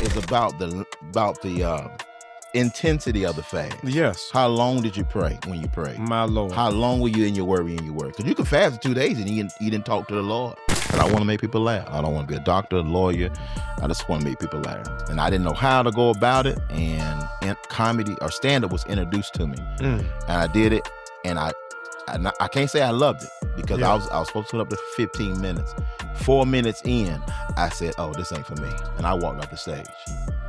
is about the intensity of the fast. Yes. How long did you pray when you prayed? My Lord. How long were you in your word in your word? Because you can fast for 2 days and you didn't talk to the Lord. But I want to make people laugh. I don't want to be a doctor, a lawyer. I just want to make people laugh. And I didn't know how to go about it. And comedy or stand-up was introduced to me. And I did it. And I can't say I loved it because I was supposed to put up to 15 minutes. 4 minutes in, I said, oh, this ain't for me. And I walked off the stage.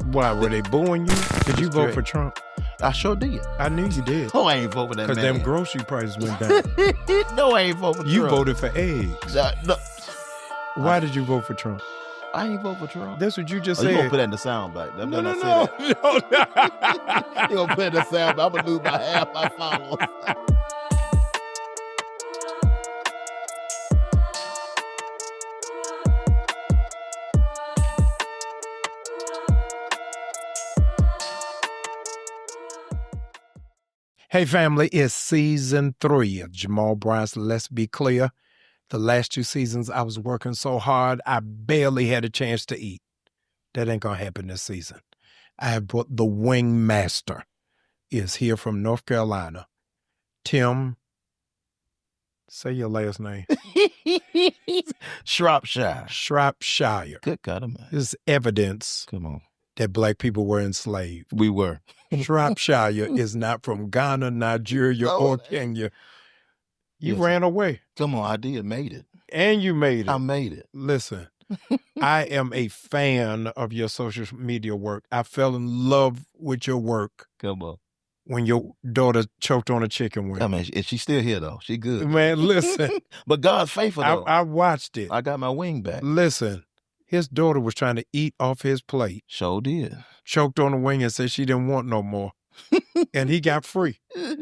Why, were they booing you? Did you vote for Trump? I sure did. I knew you did. Oh, I ain't vote for that man. Because them grocery prices went down. No, I ain't vote for Trump. You voted for eggs. No. Why did you vote for Trump? I ain't vote for Trump. That's what you just said. You gonna put that in the sound bite. No. You gonna put it in the sound bite. I'm gonna lose by half my followers. Hey family, it's season 3 of Jamal Bryant's Let's Be Clear. The last 2 seasons I was working so hard, I barely had a chance to eat. That ain't gonna happen this season. I have brought the wing master. He is here from North Carolina. Tim, say your last name. Shropshire. Shropshire. Good God, man. This is evidence Come on. that black people were enslaved. We were. Shropshire is not from Ghana, Nigeria, or Kenya. You ran away. Come on, I did. Made it. And you made it. I made it. Listen, I am a fan of your social media work. I fell in love with your work. Come on. When your daughter choked on a chicken wing. I mean, she's still here, though. She good. Man, listen. But God's faithful, though. I watched it. I got my wing back. Listen, his daughter was trying to eat off his plate. Sure did. Choked on the wing and said she didn't want no more. And he got free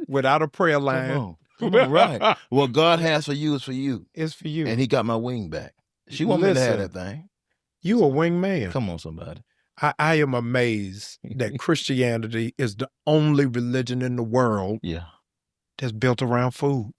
without a prayer line. Come on, right. What God has for you is for you. It's for you. And he got my wing back. She want me to have that thing. You a wing man. Come on, somebody. I am amazed that Christianity is the only religion in the world that's built around food.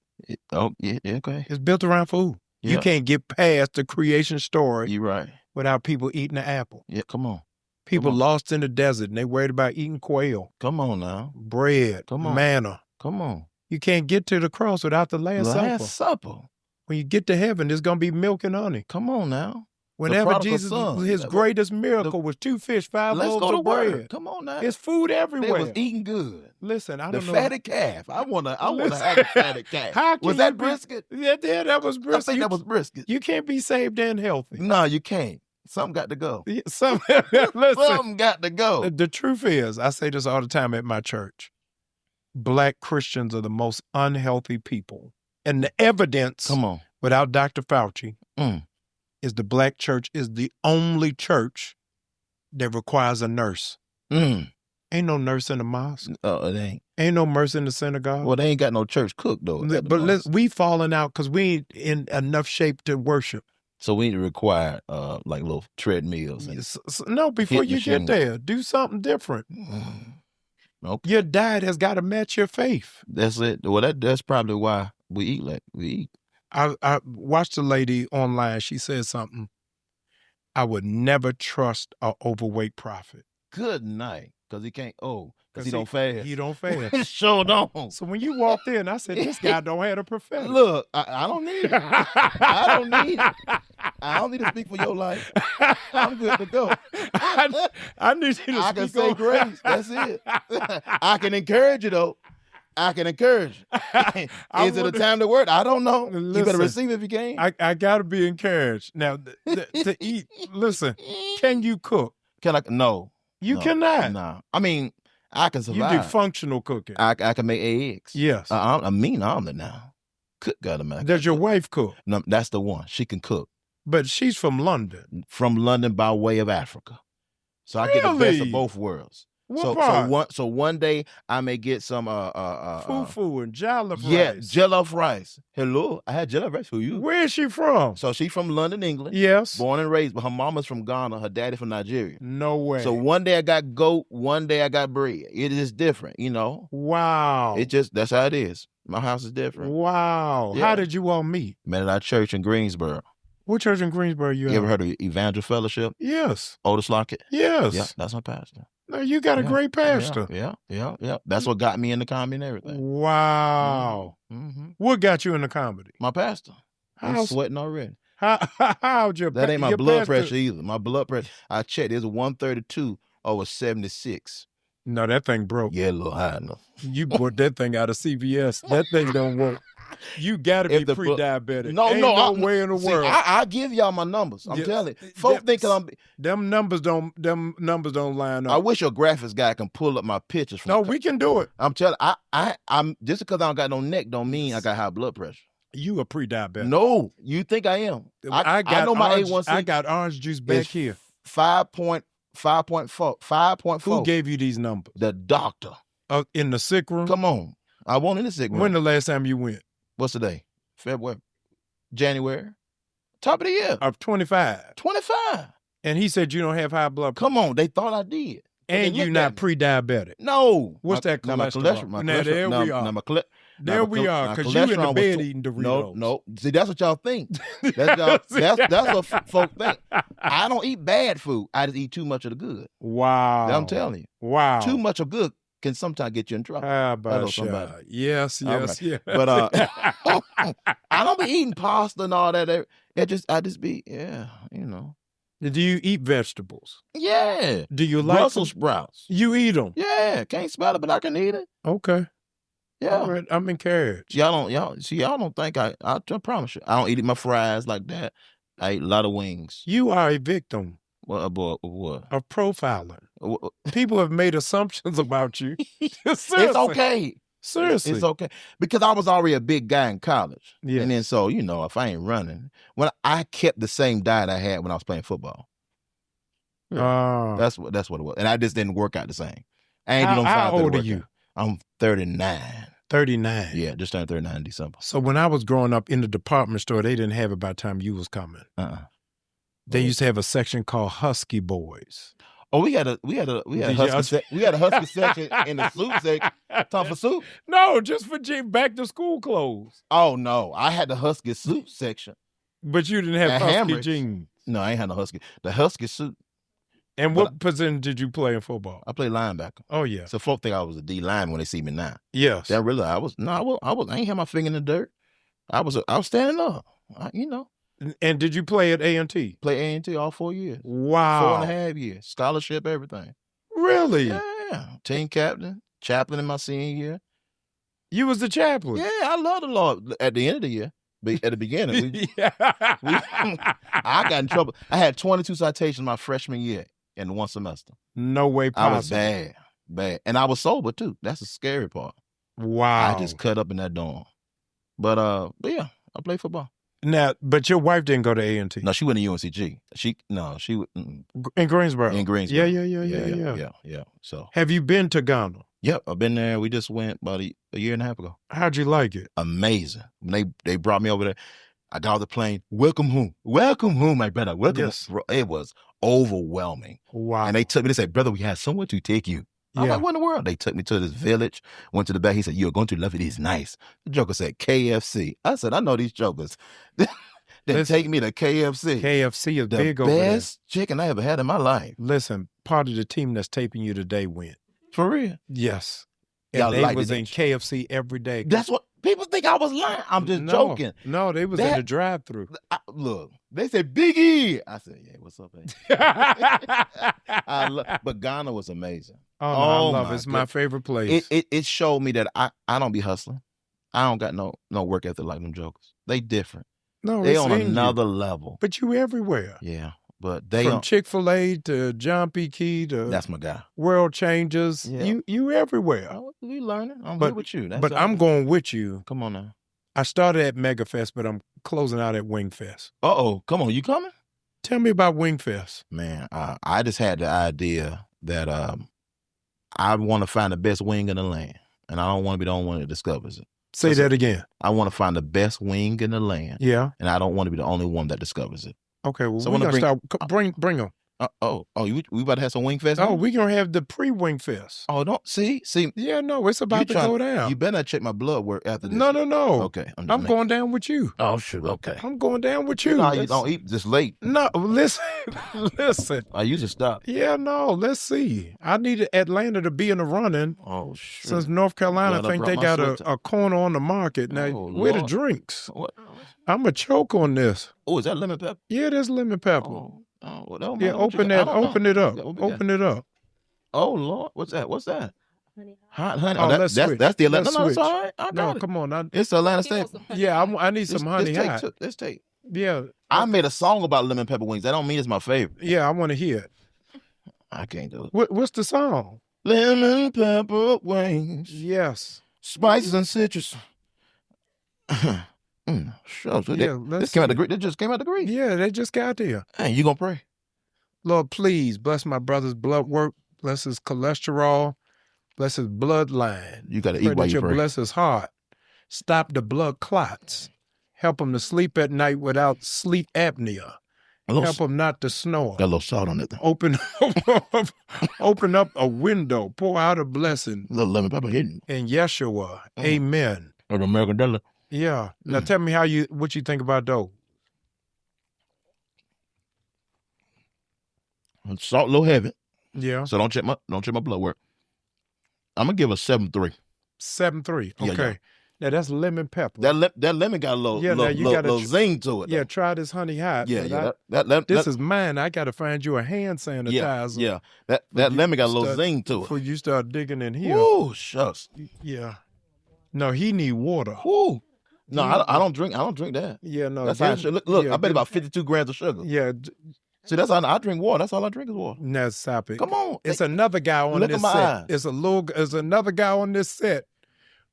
Okay. It's built around food. Yeah. You can't get past the creation story. You're right. Without people eating an apple. Yeah, come on. People lost in the desert and they worried about eating quail. Come on now. Bread. Come on. Manna. Come on. You can't get to the cross without the Last Supper. When you get to heaven, there's going to be milk and honey. Come on now. Whenever Jesus, his greatest miracle was 2 fish, 5 loaves of bread. Come on now. It's food everywhere. They was eating good. Listen, I don't know. The fatted calf. I want to have a fatted calf. Was that brisket? Yeah, that was brisket. I think that was brisket. You can't be saved and healthy. No, you can't. Something got to go. Something got to go. The truth is, I say this all the time at my church. Black Christians are the most unhealthy people. And the evidence, without Dr. Fauci, is the black church is the only church that requires a nurse. Ain't no nurse in the mosque. Oh, it ain't. Ain't no nurse in the synagogue. Well, they ain't got no church cook, though. But we falling out because we ain't in enough shape to worship. So we need to require like little treadmills. No, before you get there, do something different. Nope. Your diet has got to match your faith. That's it. Well, that's probably why we eat like we eat. I watched a lady online. She said something. I would never trust an overweight prophet. Good night. Because he can't, because he don't fast. He don't fast. Sure don't. So when you walked in, I said, this guy don't have a prophetic. Look, I don't need it. I don't need it. I don't need to speak for your life. I'm good to go. I need you to I can say grace. That's it. I can encourage you, though. I can encourage. Is it a time to work? I don't know. Listen, you better receive it if you can. I got to be encouraged. Now, to eat, listen, can you cook? No. You cannot. No. I mean, I can survive. You do functional cooking. I can make eggs. Yes. I'm a mean omelet now. Good God, man. Does your wife cook? No, that's the one. She can cook. But she's from London. From London by way of Africa. So I get the best of both worlds. What part? So one day I may get some fufu and jollof rice. Yeah, jollof rice. Hello, I had jollof rice for you. Where is she from? So she's from London, England. Yes. Born and raised, but her mama's from Ghana, her daddy from Nigeria. No way. So one day I got goat, one day I got bread. It is different, you know. Wow. That's how it is. My house is different. Wow. Yeah. How did you all meet? Met at our church in Greensboro. What church in Greensboro you You ever at? heard of Evangel Fellowship? Yes. Otis Lockett? Yes. Yeah, that's my pastor. No, you got a great pastor. Yeah. That's what got me into comedy and everything. Wow. Mm-hmm. What got you into comedy? My pastor. I'm sweating already. How'd your That ain't my your blood pastor- pressure either. My blood pressure, I checked, it's 132 over 76. No, that thing broke. Yeah, a little high enough. You bought that thing out of CVS. That thing don't work. You got to be pre-diabetic. Ain't no way in the world. I give y'all my numbers. I'm telling you. Folk think them numbers don't line up. I wish your graphics guy can pull up my pictures. No, we can do it. I'm telling I'm just because I don't got no neck don't mean I got high blood pressure. You a pre-diabetic. No, you think I am. I know my A1C. I got orange juice back here. 5.4. Who gave you these numbers? The doctor. In the sick room? Come on. I won't in the sick room. When the last time you went? What's the day? February. January. Top of the year. Of 25. 25. And he said you don't have high blood pressure. Come on. They thought I did. And you're not pre-diabetic. No. What's that cholesterol? Now, there we are. There we are, because you in the bed eating Doritos. No. See, that's what y'all think. That's what folk think. I don't eat bad food. I just eat too much of the good. Wow. I'm telling you. Wow. Too much of good can sometimes get you in trouble. How about Yes. But I don't be eating pasta and all that. I just be, you know. Do you eat vegetables? Yeah. Do you like Brussels sprouts? You eat them? Yeah. Can't smell it, but I can eat it. Okay. Yeah. All right. I'm encouraged. Y'all don't think I promise you. I don't eat my fries like that. I eat a lot of wings. You are a victim. What? Of profiling. People have made assumptions about you. It's okay. Seriously. It's okay. Because I was already a big guy in college. Yeah. And then so, if I ain't running, I kept the same diet I had when I was playing football. Yeah. That's what it was. And I just didn't work out the same. I ain't doing How old are you? I'm 39. 39. Yeah, just turned 39 in December. So when I was growing up in the department store, they didn't have it by the time you was coming. They used to have a section called Husky Boys. Oh, we had a husky section in the soup section. Time for soup? No, just for back to school clothes. Oh no, I had the husky soup section. But you didn't have husky jeans. No, I ain't had no husky. The husky suit. And what position did you play in football? I played linebacker. Oh yeah. So folk think I was a D lineman when they see me now. Yes. That really I ain't had my finger in the dirt. I was standing up. And did you play at A&T? Play A&T all 4 years. Wow. 4.5 years. Scholarship, everything. Really? Yeah. Team captain, chaplain in my senior year. You was the chaplain? Yeah, I love the Lord. At the end of the year, at the beginning, I got in trouble. I had 22 citations my freshman year in one semester. No way possible. I was bad. And I was sober too. That's the scary part. Wow. I just cut up in that dorm. But yeah, I played football. Now, but your wife didn't go to A&T. No, she went to UNCG. She in Greensboro. In Greensboro. Yeah. So, have you been to Ghana? Yep, I've been there. We just went about a year and a half ago. How'd you like it? Amazing. When they brought me over there, I got off the plane. Welcome home, my brother. Welcome. Yes. It was overwhelming. Wow. And they took me. They said, brother, we have somewhere to take you. I'm like, what in the world? They took me to this village, went to the back. He said, you're going to love it. It's nice. The joker said, KFC. I said, I know these jokers. They take me to KFC. KFC is big over there. The best chicken I ever had in my life. Listen, part of the team that's taping you today went. For real? Yes. And they was in KFC every day. That's what people think I was lying. I'm just joking. No, they was in the drive-thru. Look, they said Big E. I said, yeah, what's up, man? But Ghana was amazing. Oh, no, I love it. It's my favorite place. It showed me that I don't be hustling. I don't got no work ethic like them jokers. They different. No, they on another level. But you everywhere. Yeah. But they from Chick-fil-A to John P. Key to that's my guy. World Changers. Yeah. You everywhere. We learning. I'm here with you. But I'm going with you. Come on now. I started at MegaFest, but I'm closing out at Wingfest. Come on, you coming? Tell me about Wingfest. Man, I just had the idea that I want to find the best wing in the land, and I don't want to be the only one that discovers it. Say that again. I want to find the best wing in the land. Yeah. And I don't want to be the only one that discovers it. Okay, well, so we're going to start. Bring them. We about to have some Wingfest? Oh, we gonna have the pre-Wingfest. Oh, don't see. Yeah, no, it's about to go down. You better not check my blood work after this. No. Okay, I'm going down with you. Oh shoot. Okay. I'm going down with you. You know how you don't eat this late. No, listen. I usually stop. Yeah, no. Let's see. I needed Atlanta to be in the running. Oh shit. Since North Carolina, I think they got a corner on the market. Now, where the drinks? What? I'm a choke on this. Oh, is that lemon pepper? Yeah, that's lemon pepper. Well, yeah, open it up. Open it up. Oh Lord, what's that? Hot honey. Oh, that's the Atlanta. Let's No, switch. it's all right. I got it. Come on. It's the Atlanta State. Yeah, I need some honey hot. Let's take. Yeah. I made a song about lemon pepper wings. That don't mean it's my favorite. Yeah, I want to hear it. I can't do it. What's the song? Lemon pepper wings. Yes. Spices and citrus. Sure. So this just came out the grease. Yeah, they just got there. Hey, you gonna pray? Lord, please bless my brother's blood work. Bless his cholesterol. Bless his bloodline. You got to eat while you pray. Bless his heart. Stop the blood clots. Help him to sleep at night without sleep apnea. Help him not to snore. Got a little salt on it. Open up a window. Pour out a blessing. A little lemon pepper hidden. In Yeshua. Amen. Or the American Deli. Yeah. Now tell me what you think about those. Salt a little heavy. Yeah. So don't check my blood work. I'm gonna give a 7.3. 7.3. Okay. Yeah. Now that's lemon pepper. That lemon got a little zing to it. Yeah, try this honey hot. Yeah. This is mine. I got to find you a hand sanitizer. Yeah. That lemon got a little zing to it. Before you start digging in here. Ooh, shucks. Yeah. No, he need water. Ooh. No, I don't drink that. Yeah, no. That's high sugar. Look, I bet about 52 grams of sugar. Yeah. See, that's how I drink water. That's all I drink is water. No, stop it. Come on. It's another guy on this set. It's another guy on this set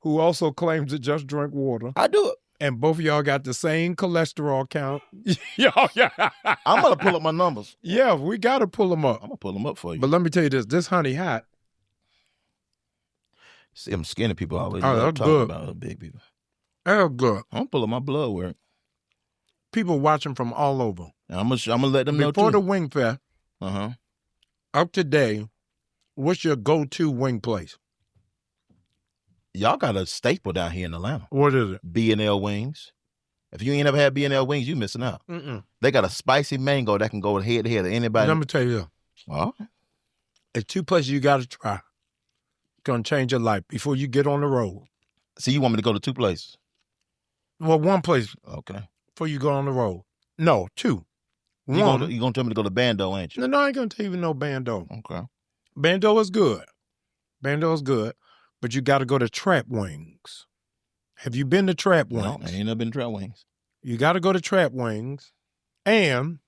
who also claims to just drink water. I do it. And both of y'all got the same cholesterol count. Yeah. I'm going to pull up my numbers. Yeah, we got to pull them up. I'm going to pull them up for you. But let me tell you this honey hot. See, I'm skinny people always that's talking good. about big people. That's good. I'm pulling my blood work. People watching from all over. I'm gonna let them know Before too. the Wingfest, up today, what's your go-to wing place? Y'all got a staple down here in Atlanta. What is it? B&L wings. If you ain't ever had B&L wings, you missing out. They got a spicy mango that can go head to head to anybody. Let me tell you. All right. There's 2 places you got to try. It's going to change your life before you get on the road. So you want me to go to 2 places? Well, 1 place. Okay. Before you go on the road. No, 2. You gonna tell me to go to Bando, ain't you? No, I ain't gonna tell you no Bando. Okay. Bando is good. But you got to go to Trap Wings. Have you been to Trap Wings? No, I ain't never been to Trap Wings. You got to go to Trap Wings, and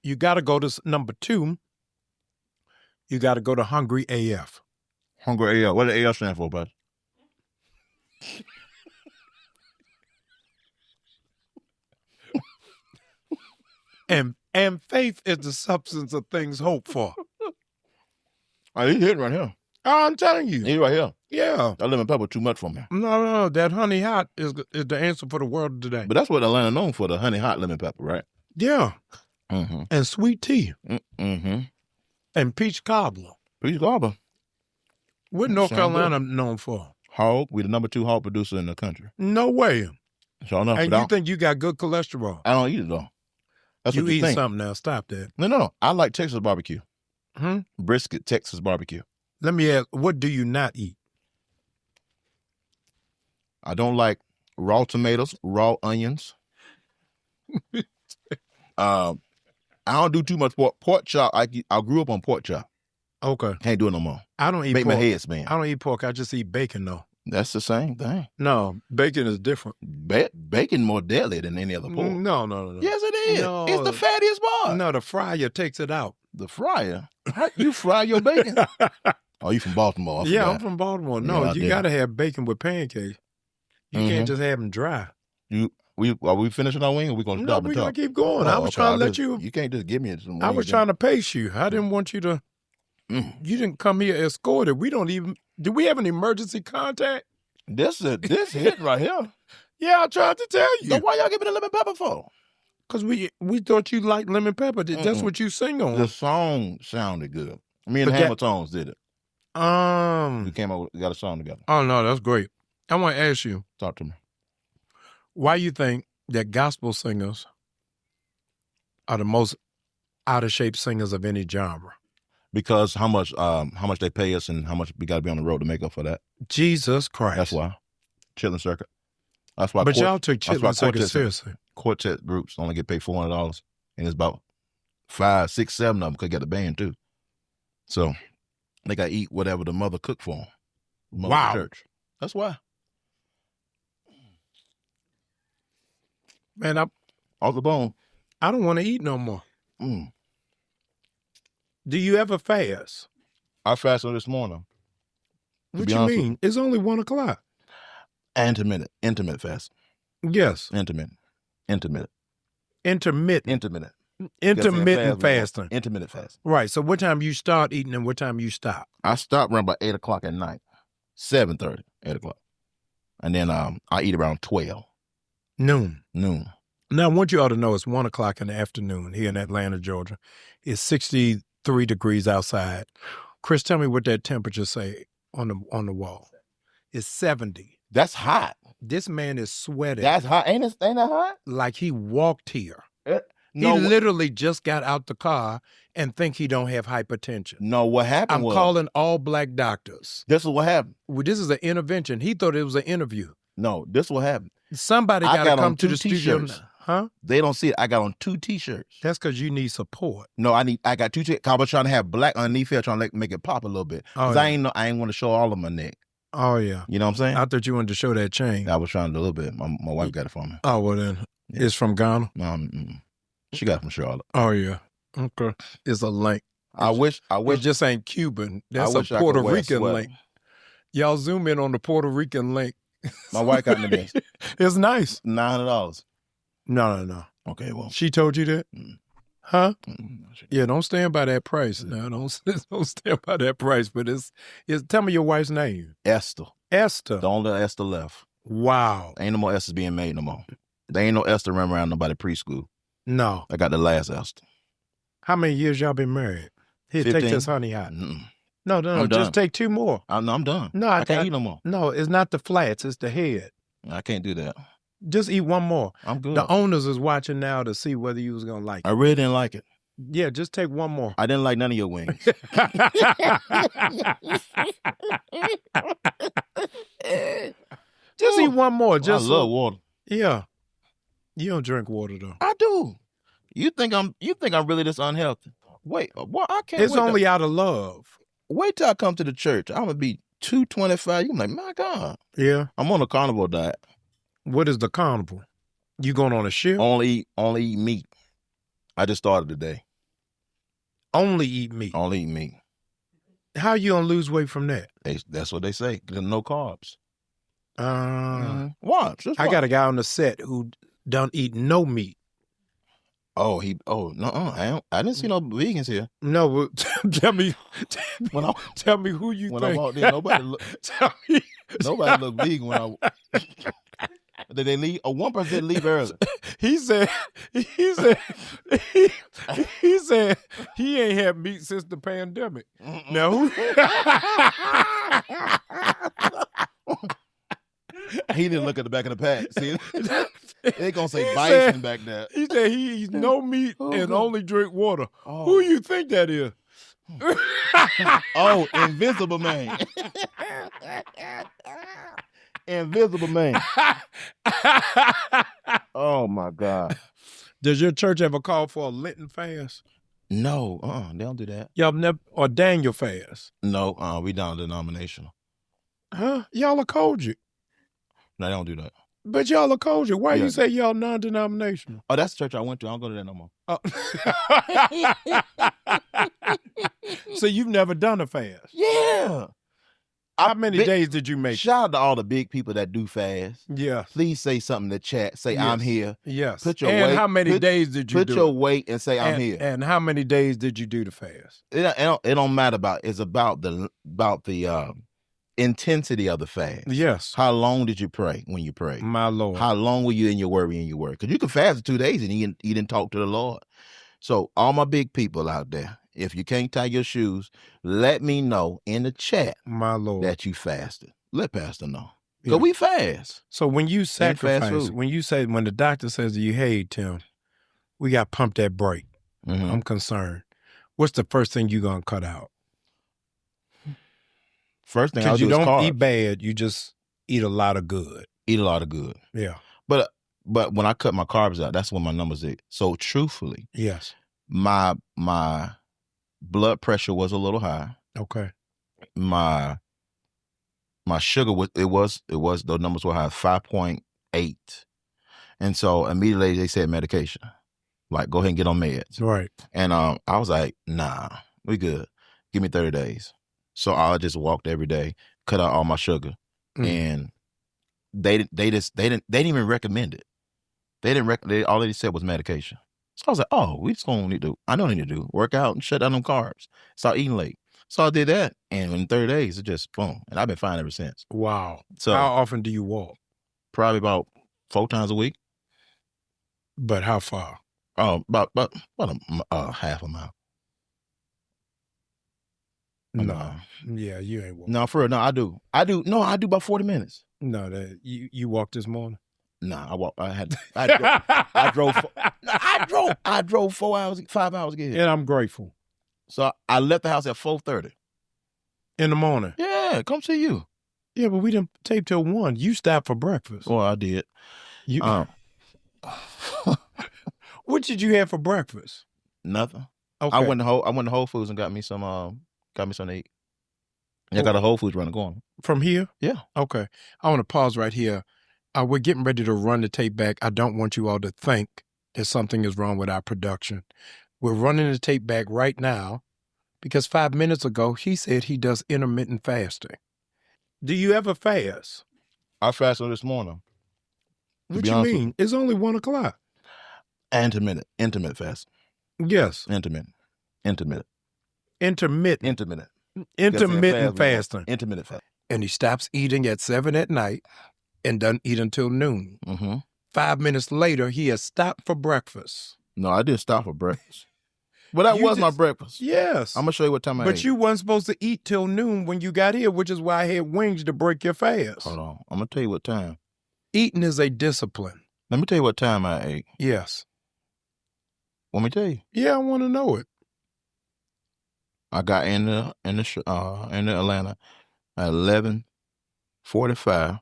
you got to go to number 2. You got to go to Hungry AF. Hungry AF. What does AF stand for, bud? And faith is the substance of things hoped for. Oh, he's hitting right here. Oh, I'm telling you. He's right here. Yeah. That lemon pepper too much for me. No. That honey hot is the answer for the world today. But that's what Atlanta known for, the honey hot lemon pepper, right? Yeah. Mm-hmm. And sweet tea. Mm-hmm. And peach cobbler. Peach cobbler. What North Carolina known for? Hog. We the number 2 hog producer in the country. No way. So enough. And you think you got good cholesterol? I don't eat it though. That's you what you eat think. something now. Stop that. No. I like Texas barbecue. Brisket, Texas barbecue. Let me ask, what do you not eat? I don't like raw tomatoes, raw onions. I don't do too much pork. Pork chop, I grew up on pork chop. Okay. Can't do it no more. I don't eat Make pork. my head spin. I don't eat pork. I just eat bacon, though. That's the same thing. No, bacon is different. Bacon more deadly than any other pork. No. Yes, it is. No. It's the fattiest part. No, the fryer takes it out. The fryer? How you fry your bacon? Oh, you from Baltimore? Yeah, I'm from Baltimore. No, Yeah, you got to have bacon with pancakes. You can't just have them dry. Are we finishing our wing or we going to stop and we're talk? going to keep going. I was trying to let you. You can't just give me some wings. I was trying to pace you. I didn't want you to. You didn't come here escorted. We don't even. Do we have an emergency contact? This hit right here. Yeah, I tried to tell you. So why y'all give me the lemon pepper for? Because we thought you liked lemon pepper. That's what you sing on. The song sounded good. Me and But Hamiltones did it. We came up, we got a song together. Oh, no, that's great. I want to ask you, Talk to me. why you think that gospel singers are the most out-of-shape singers of any genre? Because how much they pay us and how much we got to be on the road to make up for that. Jesus Christ. That's why. Chitlin Circuit. That's why. But y'all took Chitlin Circuit seriously. Quartet groups only get paid $400, and it's about 5, 6, 7 of them could get a band too. So they got to eat whatever the mother cooked for them. Wow. Church. That's why. Man, Off the bone. I don't want to eat no more. Mm. Do you ever fast? I fasted this morning. What you mean? It's only 1 o'clock. Intermittent fast. Yes. Intermittent fasting. Intermittent fast. Right. So what time you start eating and what time you stop? I stop around about 8 o'clock at night. 7:30, 8 o'clock. And then I eat around 12. Noon. Now, I want you all to know it's 1 o'clock in the afternoon here in Atlanta, Georgia. It's 63 degrees outside. Chris, tell me what that temperature say on the wall. It's 70. That's hot. This man is sweating. That's hot. Ain't that hot? Like he walked here. No, he literally just got out the car and think he don't have hypertension. No, what happened was... I'm calling all black doctors. This is what happened. Well, this is an intervention. He thought it was an interview. No, this is what happened. Somebody got to come to the studio. Huh? They don't see it. I got on 2 T-shirts. That's because you need support. No, I got 2 T-shirts. I was trying to have black underneath here, trying to make it pop a little bit. Because I ain't want to show all of my neck. Oh, yeah. You know what I'm saying? I thought you wanted to show that chain. I was trying to do a little bit. My wife got it for me. Oh, well then. Yeah. It's from Ghana? She got it from Charlotte. Oh, yeah. Okay. It's a link. I wish. It just ain't Cuban. That's a Puerto Rican link. Y'all zoom in on the Puerto Rican link. My wife got me this. It's nice. $900. No. Okay, well. She told you that? Huh? Yeah, don't stand by that price. No, don't stand by that price. But it's tell me your wife's name. Esther. Esther. The only Esther left. Wow. Ain't no more Esther's being made no more. There ain't no Esther running around nobody preschool. No. I got the last Esther. How many years y'all been married? Here, 15. take this honey hot. No, just take 2 more. I'm done. No, I can't eat no more. No, it's not the flats, it's the head. I can't do that. Just eat 1 more. I'm good. The owners is watching now to see whether you was going to like it. I really didn't like it. Yeah, just take 1 more. I didn't like none of your wings. Just eat 1 more. I love water. Yeah. You don't drink water though. I do. You think I'm really this unhealthy? Wait, what? I can't. It's only out of love. Wait till I come to the church. I'm gonna be 225. You like, my God. Yeah. I'm on a carnivore diet. What is the carnivore? You going on a shift? Only eat meat. I just started today. Only eat meat. Only eat meat. How you gonna lose weight from that? That's what they say. No carbs. Watch. I got a guy on the set who don't eat no meat. No, I didn't see no vegans here. No, tell me who you when think. I walked in, nobody looked vegan when I. Did they leave? Or one person didn't leave early. He said he ain't had meat since the pandemic. No. He didn't look at the back of the pack. See, they gonna say bison back there. He said he eats no meat and only drink water. Oh. Who you think that is? Oh, Invisible Man. Invisible Man. Oh my God. Does your church ever call for a Lenten fast? No, they don't do that. Y'all never, or Daniel fast? No, we non-denominational. Huh? Y'all are Kojic. No, they don't do that. But y'all are Kojic. Why you say y'all non-denominational? Oh, that's the church I went to. I don't go to that no more. So you've never done a fast? Yeah. How many days did you make? Shout out to all the big people that do fast. Yeah. Please say something in the chat. Say, yes. I'm here. Yes. Put your and weight. How many days did you do? Put your weight and say, I'm here. And how many days did you do the fast? It don't matter about. It's about the intensity of the fast. Yes. How long did you pray when you prayed? My Lord. How long were you in your worry and your word? Because you can fast for 2 days and you didn't talk to the Lord. So all my big people out there, if you can't tie your shoes, let me know in the chat, my Lord, that you fasted. Let Pastor know. Because we fast. So when you sacrifice, when the doctor says to you, hey, Tim, we got to pump that brake, I'm concerned. What's the first thing you're going to cut out? First thing I'll do is carbs. You don't carbs. eat bad. You just eat a lot of good. Eat a lot of good. Yeah. But when I cut my carbs out, that's when my numbers hit. So truthfully, yes, my blood pressure was a little high. Okay. My sugar was those numbers were high, 5.8. And so immediately they said medication. Like, go ahead and get on meds. Right. And I was like, nah, we good. Give me 30 days. So I just walked every day, cut out all my sugar. And they didn't even recommend it. All they said was medication. So I was like, oh, I don't need to do work out and shut down them carbs. Start eating late. So I did that. And in 30 days, it just boom. And I've been fine ever since. Wow. So how often do you walk? Probably about 4 times a week. But how far? About half a mile. No. Yeah, you ain't walking. No, for real. No, I do. No, I do about 40 minutes. No, you walked this morning? Nah, I walked. I drove 5 hours to get here. And I'm grateful. So I left the house at 4:30 in the morning. Yeah, come see you. Yeah, but we didn't tape till 1. You stopped for breakfast. Well, I did. What did you have for breakfast? Nothing. Okay. I went to Whole Foods and got me some to eat. I got a Whole Foods around the corner. From here? Yeah. Okay. I want to pause right here. We're getting ready to run the tape back. I don't want you all to think that something is wrong with our production. We're running the tape back right now because 5 minutes ago, he said he does intermittent fasting. Do you ever fast? I fasted this morning. What you mean? It's only 1 o'clock. Intermittent fast. Yes. Intermittent fasting. Intermittent fast. And he stops eating at 7 at night and doesn't eat until noon. 5 minutes later, he has stopped for breakfast. No, I didn't stop for breakfast. But that was my breakfast. Yes. I'm going to show you what time I ate. But you weren't supposed to eat till noon when you got here, which is why I had wings to break your fast. Hold on. I'm going to tell you what time. Eating is a discipline. Let me tell you what time I ate. Yes. Want me to tell you? Yeah, I want to know it. I got in the Atlanta at 11:45.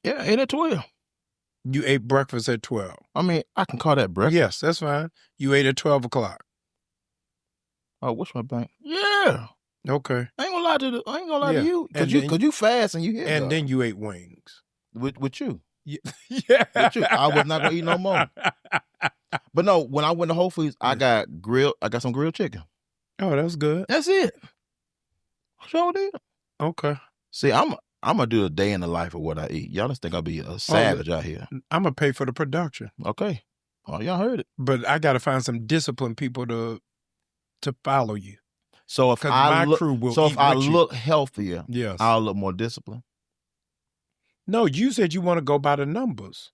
Yeah, I ate at 12. You ate breakfast at 12. I mean, I can call that breakfast. Yes, that's fine. You ate at 12 o'clock. Oh, what's my bank? Yeah. Okay. I ain't gonna lie to you. Cause you fast and you hit. And then you ate wings. With you. Yeah. With you. I was not gonna eat no more. But no, when I went to Whole Foods, I got some grilled chicken. Oh, that's good. That's it. Sure did. Okay. See, I'm gonna do a day in the life of what I eat. Y'all just think I'll be a savage out here. I'm gonna pay for the production. Okay. Oh, y'all heard it. But I gotta find some disciplined people to follow you. So if I look healthier, yes, I'll look more disciplined. No, you said you want to go by the numbers.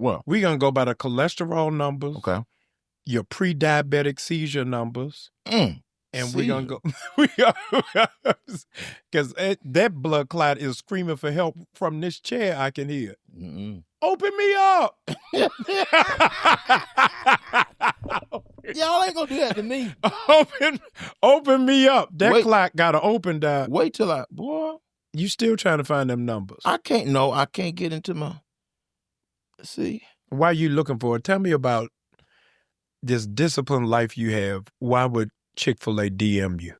Well, we're gonna go by the cholesterol numbers. Okay. Your pre-diabetic seizure numbers. And we're going to go, because that blood clot is screaming for help from this chair I can hear. Open me up. Y'all ain't going to do that to me. Open me up. That clock got to open down. Wait till boy. You still trying to find them numbers. I can't get into my, see. Why are you looking for it? Tell me about this disciplined life you have. Why would Chick-fil-A DM you?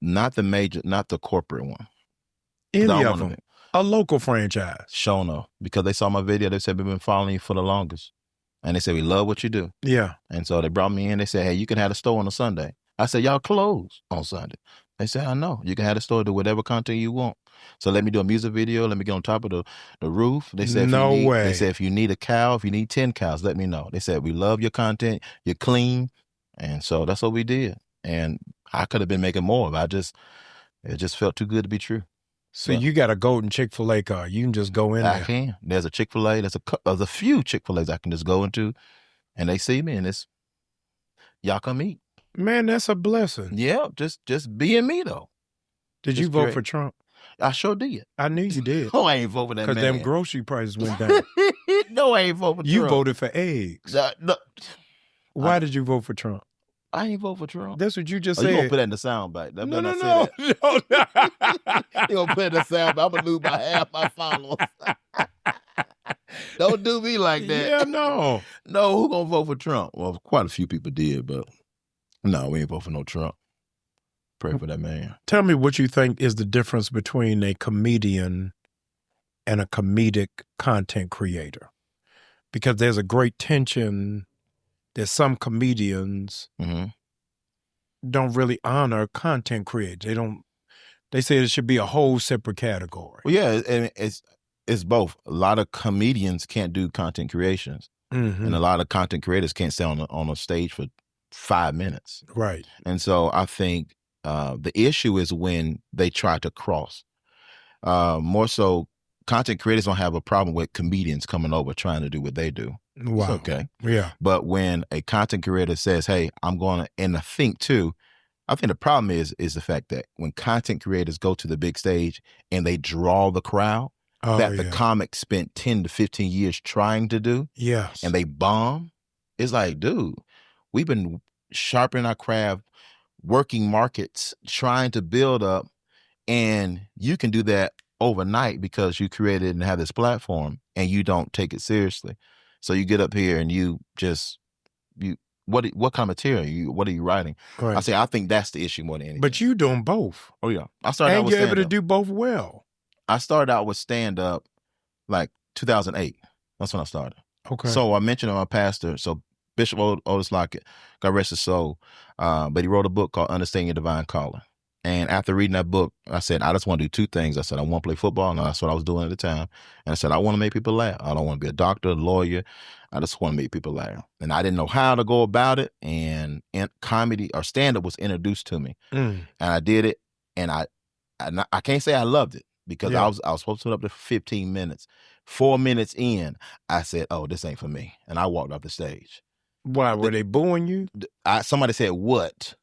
Not the corporate one. Any of them. A local franchise. Shro, because they saw my video. They said, we've been following you for the longest. And they said, we love what you do. Yeah. And so they brought me in. They said, hey, you can have a store on a Sunday. I said, y'all close on Sunday. They said, I know. You can have the store, do whatever content you want. So let me do a music video. Let me get on top of the roof. They said, no way. They said, if you need a cow, if you need 10 cows, let me know. They said, we love your content. You're clean. And so that's what we did. and I could have been making more. But it just felt too good to be true. So you got a golden Chick-fil-A card. You can just go in I there. can. There's a Chick-fil-A. There's a few Chick-fil-A's I can just go into, and they see me, and it's y'all come eat. Man, that's a blessing. Yeah, just being me though. Did you vote for Trump? I sure did. I knew you did. No, I ain't vote for that man. Because them grocery prices went down. No, I ain't vote for Trump. You voted for eggs. No. Why did you vote for Trump? I ain't vote for Trump. That's what you just said. You gonna put that in the sound bite. No. You gonna put it in the sound bite. I'm gonna lose by half my followers. Don't do me like that. Yeah, no. No, who gonna vote for Trump? Well, quite a few people did, but no, we ain't vote for no Trump. Pray for that man. Tell me what you think is the difference between a comedian and a comedic content creator. Because there's a great tension. There's some comedians don't really honor content creators. They say it should be a whole separate category. Well, yeah, and it's both. A lot of comedians can't do content creations, and a lot of content creators can't stay on a stage for 5 minutes. Right. And so I think the issue is when they try to cross. More so, content creators don't have a problem with comedians coming over trying to do what they do. Wow. It's okay. Yeah. But when a content creator says, hey, I'm going to, and I think the problem is the fact that when content creators go to the big stage and they draw the crowd the comics spent 10 to 15 years trying to do, yes, and they bomb, it's like, dude, we've been sharpening our craft, working markets, trying to build up, and you can do that overnight because you created and have this platform and you don't take it seriously. So you get up here and what kind of material what are you writing? Right. I think that's the issue more than anything. But you doing both. Oh yeah. I started out and with you're able to stand-up. do both well. I started out with stand-up like 2008. That's when I started. Okay. So I mentioned my pastor, so Bishop Otis Lockett, God rest his soul, but he wrote a book called Understanding Your Divine Calling. And after reading that book, I said, I just want to do two things. I said, I want to play football, and that's what I was doing at the time. And I said, I want to make people laugh. I don't want to be a doctor, a lawyer. I just want to make people laugh. And I didn't know how to go about it. And comedy or stand-up was introduced to me. And I did it. And I can't say I loved it because I was supposed to put up to 15 minutes. 4 minutes in, I said, oh, this ain't for me. And I walked off the stage. Why? Were they booing you? Somebody said, what?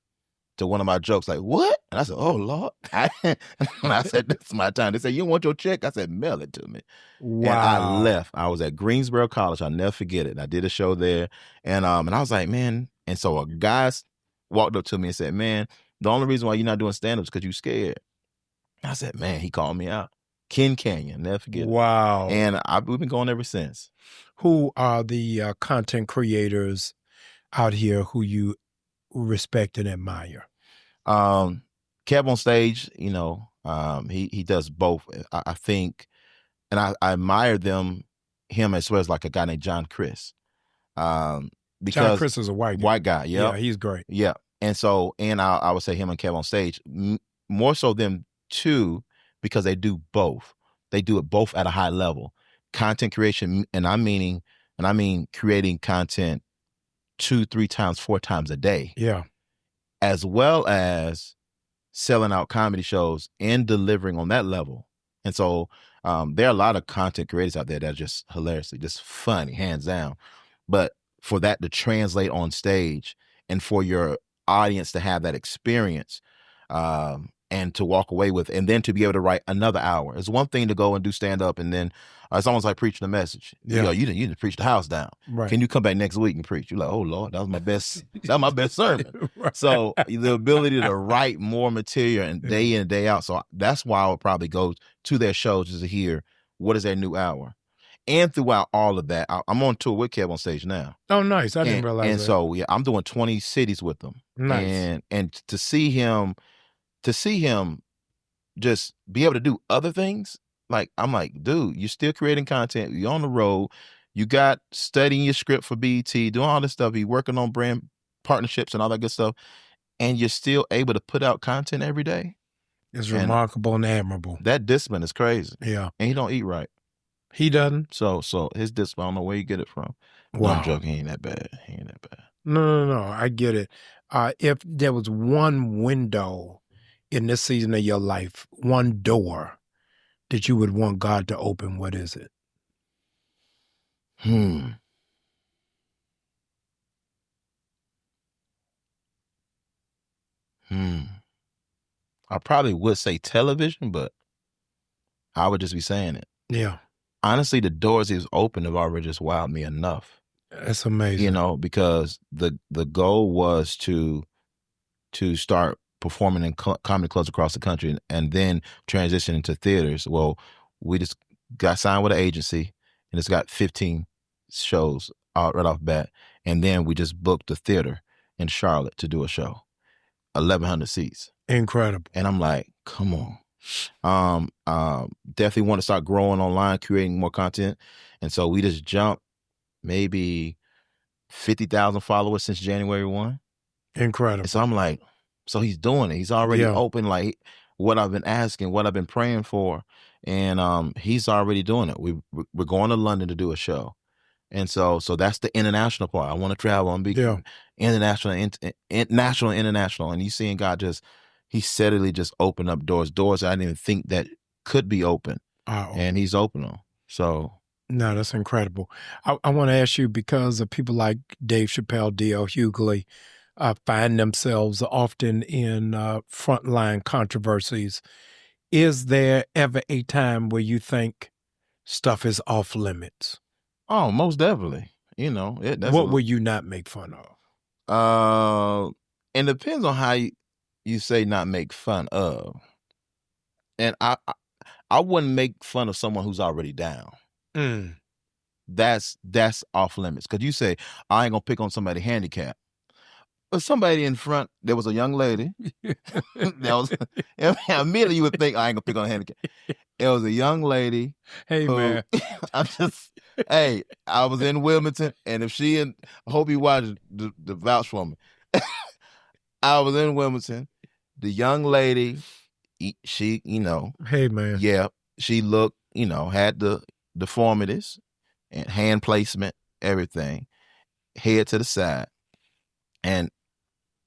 To one of my jokes, like, what? And I said, oh, Lord. And I said, this is my time. They said, you want your check? I said, mail it to me. Wow. And I left. I was at Greensboro College. I'll never forget it. And I did a show there. And I was like, man. And so a guy walked up to me and said, man, the only reason why you're not doing stand-up is because you're scared. I said, man, he called me out. Ken Canyon, never forget it. Wow. And we've been going ever since. Who are the content creators out here who you respect and admire? Kev on stage, he does both. I think, and I admire him as well as like a guy named John Chris. Because John Chris is a white guy. Yeah, he's great. Yeah. And so, I would say him and Kev on stage, more so them two, because they do both. They do it both at a high level. Content creation, and I mean creating content 2, 3 times, 4 times a day. Yeah. As well as selling out comedy shows and delivering on that level. And so there are a lot of content creators out there that are just hilariously, just funny, hands down. But for that to translate on stage and for your audience to have that experience and to walk away with, and then to be able to write another hour. It's one thing to go and do stand-up, and then it's almost like preaching a message. Yeah. You didn't preach the house down. Right. Can you come back next week and preach? You're like, oh, Lord, that was my best sermon. Right. So the ability to write more material and day in and day out. So that's why I would probably go to their shows just to hear what is their new hour. And throughout all of that, I'm on tour with Kev on stage now. Oh, nice. I didn't realize that. And so, I'm doing 20 cities with them. Nice. And to see him just be able to do other things, like, I'm like, dude, you're still creating content. You're on the road. You got studying your script for BET, doing all this stuff. You're working on brand partnerships and all that good stuff. And you're still able to put out content every day. It's remarkable and admirable. That discipline is crazy. Yeah. And he don't eat right. He doesn't? So his discipline, I don't know where you get it from. Wow. No, I'm joking. He ain't that bad. No. I get it. If there was one window in this season of your life, one door that you would want God to open, what is it? I probably would say television, but I would just be saying it. Yeah. Honestly, the doors he's opened have already just wowed me enough. That's amazing. You know, because the goal was to start performing in comedy clubs across the country and then transition into theaters. Well, we just got signed with an agency and it's got 15 shows right off the bat. And then we just booked a theater in Charlotte to do a show, 1,100 seats. Incredible. And I'm like, come on. Definitely want to start growing online, creating more content. And so we just jumped maybe 50,000 followers since January 1. Incredible. And so I'm like, so he's doing it. He's already open, like what I've been asking, what I've been praying for. And he's already doing it. We're going to London to do a show. And so that's the international part. I want to travel and be international, national and international. And you seeing God he steadily just opened up doors that I didn't even think that could be open. And he's opened them. So. No, that's incredible. I want to ask you, because of people like Dave Chappelle, D.L. Hughley, find themselves often in frontline controversies. Is there ever a time where you think stuff is off limits? Oh, most definitely. You know, what will you not make fun of? It depends on how you say not make fun of. And I wouldn't make fun of someone who's already down. That's off limits. Because you say, I ain't gonna pick on somebody handicapped. But somebody in front, there was a young lady. Immediately you would think, I ain't gonna pick on a handicap. It was a young lady. Hey, man. I was in Wilmington, and I hope you watch the vouch for me. I was in Wilmington. The young lady, she, Hey, man. Yeah, she looked, had the deformities and hand placement, everything, head to the side. And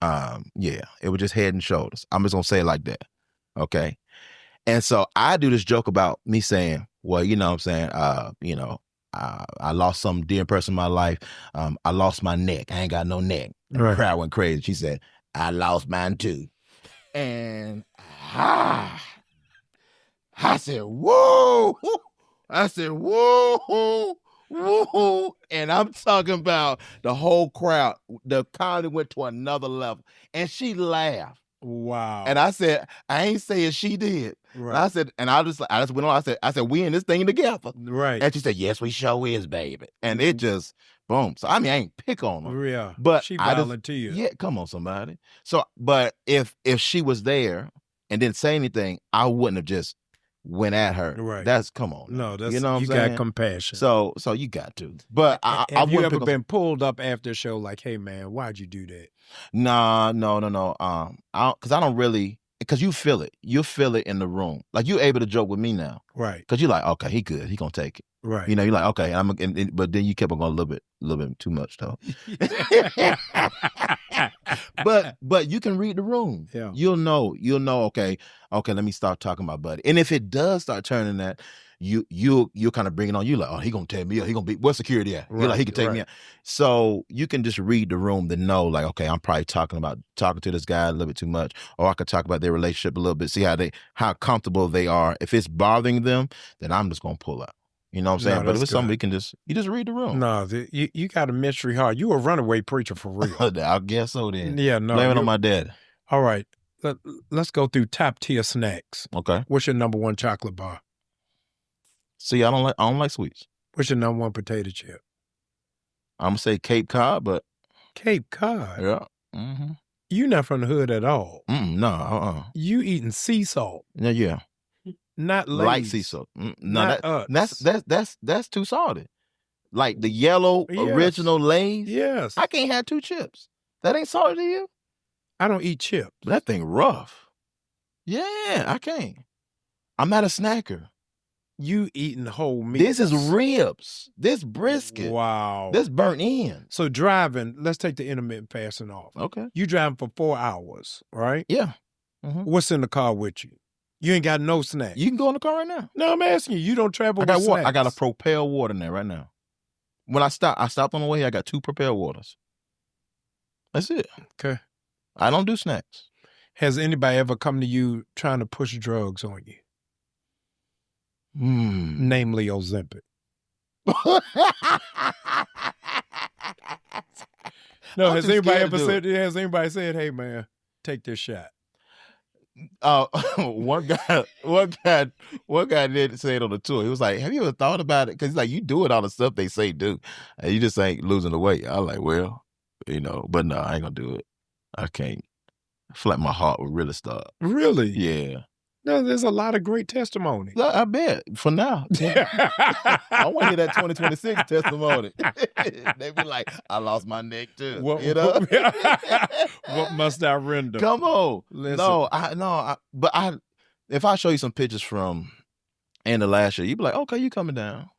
it was just head and shoulders. I'm just gonna say it like that. Okay. And so I do this joke about me saying, well, you know what I'm saying, I lost some dear person in my life. I lost my neck. I ain't got no neck. And the crowd went crazy. She said, I lost mine too. And I said, whoa. I said, whoa. Woo-hoo. And I'm talking about the whole crowd. The comedy went to another level. And she laughed. Wow. And I said, I ain't saying she did. Right. And I said, and I just went on. I said, we in this thing together. Right. And she said, yes, we sure is, baby. And it just, boom. So I ain't pick on her. Yeah. But she volunteered. Yeah, come on, somebody. So, but if she was there and didn't say anything, I wouldn't have just went at her. Right. That's, come on. No, that's, you know what you I'm saying? Got compassion. So you got to. But have you ever been pulled up after a show like, hey man, why'd you do that? No. Because I don't really, because you feel it. You feel it in the room. Like you're able to joke with me now. Right. Because you're like, okay, he good. He gonna take it. Right. You're like, okay, but then you kept on going a little bit too much though. But you can read the room. Yeah. You'll know, okay, let me start talking about Buddy. And if it does start turning that, you'll kind of bring it on. You like, oh, he gonna tell me, he gonna be, where's security at? You're like, he can take me out. So you can just read the room to know, like, okay, I'm probably talking to this guy a little bit too much, or I could talk about their relationship a little bit, see how comfortable they are. If it's bothering them, then I'm just gonna pull out. You know what I'm saying? But if it's something you just read the room. No, you got a mystery heart. You a runaway preacher for real. I guess so then. Yeah, no. Blame it on my dad. All right. Let's go through top tier snacks. Okay. What's your number one chocolate bar? See, I don't like sweets. What's your number one potato chip? I'm gonna say Cape Cod, but Cape Cod. Yeah. Mm-hmm. You not from the hood at all. No. You eating sea salt. Yeah. Not Lay's. Like sea salt. No, not that's too salty. Like the yellow original Lay's. Yes. I can't have 2 chips. That ain't salty to you? I don't eat chips. That thing rough. Yeah, I can't. I'm not a snacker. You eating whole meat. This is ribs. This brisket. Wow. This burnt in. So driving, let's take the intermittent fasting off. Okay. You driving for 4 hours, right? Yeah. What's in the car with you? You ain't got no snacks. You can go in the car right now. No, I'm asking you. You don't travel with water. snacks. I got a Propel water in there right now. When I stopped on the way. I got 2 Propel waters. That's it. Okay. I don't do snacks. Has anybody ever come to you trying to push drugs on you? Namely Ozempic. No, has anybody said, hey man, take this shot? One guy did say it on the tour. He was like, have you ever thought about it? Because he's like, you do it all the stuff they say do. And you just ain't losing the weight. I was like, well, but no, I ain't gonna do it. I can't. I feel like my heart would really stop. Really? Yeah. No, there's a lot of great testimony. I bet. For now. I want to hear that 2026 testimony. They be like, I lost my neck too. What must I render? Come on. Listen. But if I show you some pictures from end of last year, you'd be like, okay, you coming down.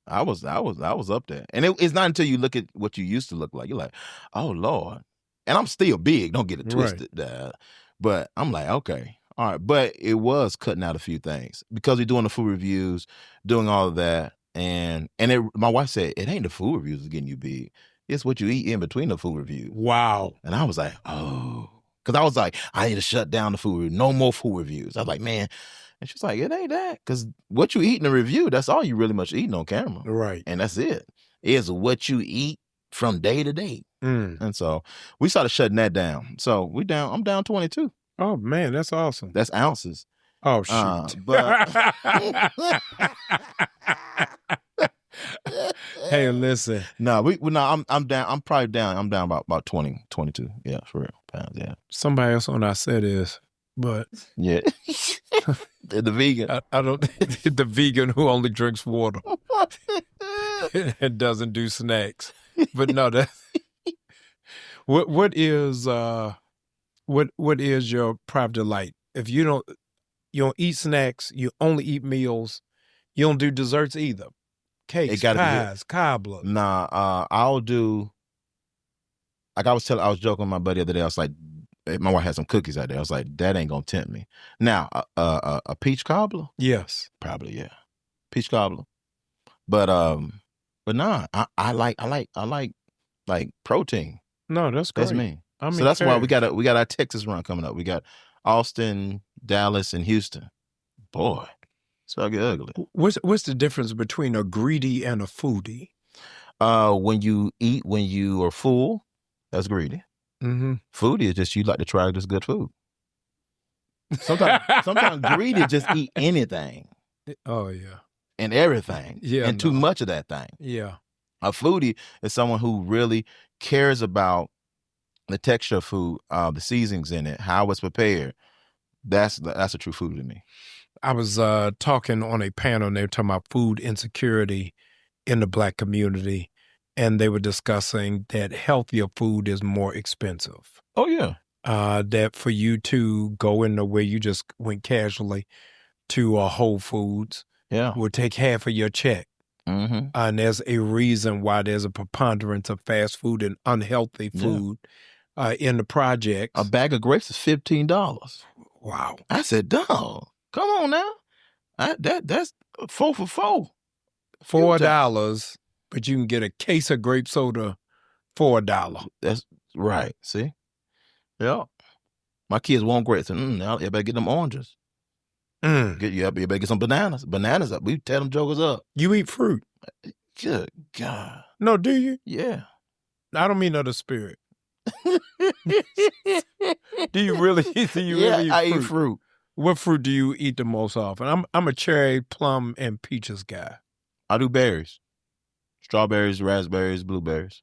I was up there. And it's not until you look at what you used to look like, you're like, oh Lord. And I'm still big, don't get it twisted. Right. But I'm like, okay. All right, but it was cutting out a few things because we're doing the food reviews, doing all of that, and my wife said, it ain't the food reviews that's getting you big. It's what you eat in between the food reviews. Wow. And I was like, oh. Because I was like, I need to shut down the food review. No more food reviews. I was like, man. And she's like, it ain't that. Because what you eat in the review, that's all you really much eating on camera. Right. And that's it. It's what you eat from day to day. And so we started shutting that down. So I'm down 22. Oh, man, that's awesome. That's ounces. Oh, shoot. Hey, listen. I'm down. I'm probably down. I'm down about 20, 22. Yeah, for real. Pounds, yeah. Somebody else on our set is, but. Yeah. The vegan. I don't, the vegan who only drinks water and doesn't do snacks. But no, what is your private delight? If you don't eat snacks, you only eat meals, you don't do desserts either. Cakes, pies, cobbler. Nah, I'll do. Like I was joking with my buddy the other day. I was like, my wife had some cookies out there. I was like, that ain't gonna tempt me. Now, a peach cobbler. Yes, probably yeah, peach cobbler. But nah, I like protein. No, that's great. That's me. So that's why we got our Texas run coming up. We got Austin, Dallas, and Houston. Boy, it's gonna get ugly. What's the difference between a greedy and a foodie? When you eat when you are full, that's greedy. Mm-hmm. Foodie is just you like to try this good food. Sometimes greedy just eat anything. Oh yeah, and everything. Yeah, and too much of that thing. Yeah. A foodie is someone who really cares about the texture of food, the seasonings in it, how it's prepared. That's a true foodie to me. I was talking on a panel, and they were talking about food insecurity in the Black community, and they were discussing that healthier food is more expensive. Oh, yeah. That for you to go in the way you just went casually to Whole Foods would take half of your check. Mm-hmm. And there's a reason why there's a preponderance of fast food and unhealthy food in the projects. A bag of grapes is $15. Wow. I said, dog, come on now. That's 4 for $4. $4, but you can get a case of grape soda for $1. That's right. See? Yeah. My kids want grapes. Now you better get them oranges. You better get some bananas. Bananas up. We tear them jokers up. You eat fruit? Good God. No, do you? Yeah. I don't mean of the spirit. Do you really eat fruit? I eat fruit. What fruit do you eat the most often? I'm a cherry, plum, and peaches guy. I do berries. Strawberries, raspberries, blueberries.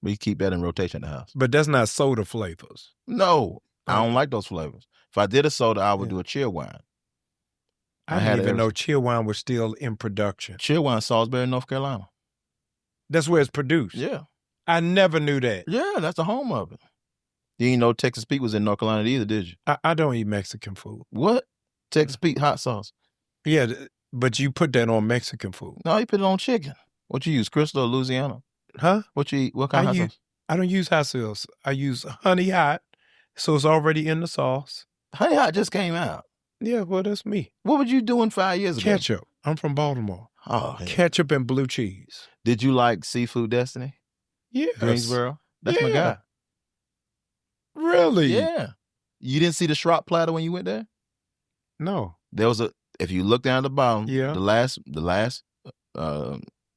We keep that in rotation in the house. But that's not soda flavors. No. I don't like those flavors. If I did a soda, I would do a chill wine. I didn't even know chill wine was still in production. Chill wine, Salisbury, North Carolina. That's where it's produced? Yeah. I never knew that. Yeah, that's the home of it. You didn't know Texas Pete was in North Carolina either, did you? I don't eat Mexican food. What? Texas Pete hot sauce. Yeah, but you put that on Mexican food. No, you put it on chicken. What you use, Crystal or Louisiana? Huh? What you eat? What kind of hot sauce? I don't use hot sauce. I use honey hot, so it's already in the sauce. Honey hot just came out. Yeah, well, that's me. What were you doing 5 years ago? Ketchup. I'm from Baltimore. Oh, hell. Ketchup and blue cheese. Did you like Seafood Destiny? Yes. Greensboro? That's my guy. Really? Yeah. You didn't see the Shrop platter when you went there? No. There was if you look down at the bottom, Yeah. the last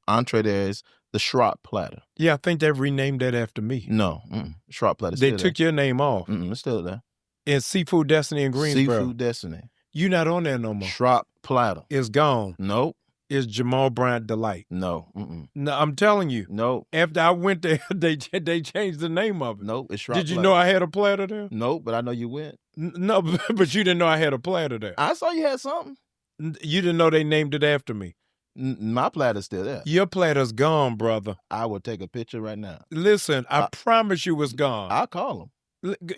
entree there is the Shrop platter. Yeah, I think they renamed that after me. No, Shrop platter. They took your name off. It's still there. And Seafood Destiny in Greensboro. Seafood Destiny. You not on there no more. Shrop platter. It's gone. Nope. It's Jamal Bryant Delight. No. No, I'm telling you. Nope. After I went there, they changed the name of it. Nope. It's Shrop Did you platter. know I had a platter there? Nope, but I know you went. No, but you didn't know I had a platter there. I saw you had something. You didn't know they named it after me. My platter's still there. Your platter's gone, brother. I will take a picture right now. Listen, I promise you it's gone. I'll call him.